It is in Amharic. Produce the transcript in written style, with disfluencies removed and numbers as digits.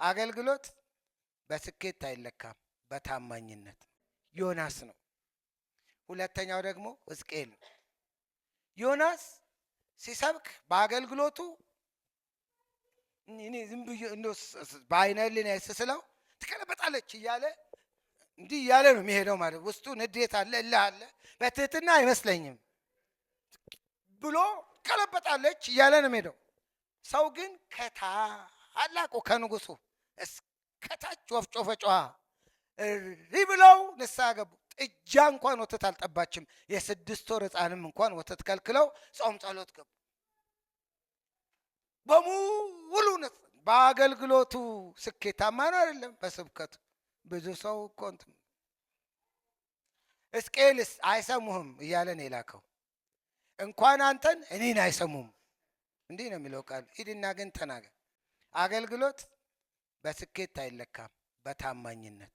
አገልግሎት በስኬት አይለካም፣ በታማኝነት። ዮናስ ነው። ሁለተኛው ደግሞ ሕዝቅኤል ነው። ዮናስ ሲሰብክ በአገልግሎቱ እኔ ዝም ብዬ በአይነ ህሊና ስስለው ትቀለበጣለች እያለ እንዲህ እያለ ነው የሚሄደው ማለት ውስጡ ንዴት አለ፣ እልህ አለ። በትህትና አይመስለኝም ብሎ ትቀለበጣለች እያለ ነው የሚሄደው። ሰው ግን ከታላቁ ከንጉሱ እስከታች ወፍጮ ፈጫዋ እሪ ብለው ንስሐ ገቡ። ጥጃ እንኳን ወተት አልጠባችም። የ6 ወር ሕፃንም እንኳን ወተት ከልክለው ጾም ጸሎት ገቡ። በሙሉ በአገልግሎቱ ስኬታማ ነው አይደለም። በስብከቱ ብዙ ሰው እኮ ሕዝቅኤልስ አይሰሙህም እያለ ነው የላከው። እንኳን አንተን እኔን አይሰሙም እንዲህ ነው የሚለው ቃል። ሂድና ግን ተናገር። አገልግሎት በስኬት አይለካም፣ በታማኝነት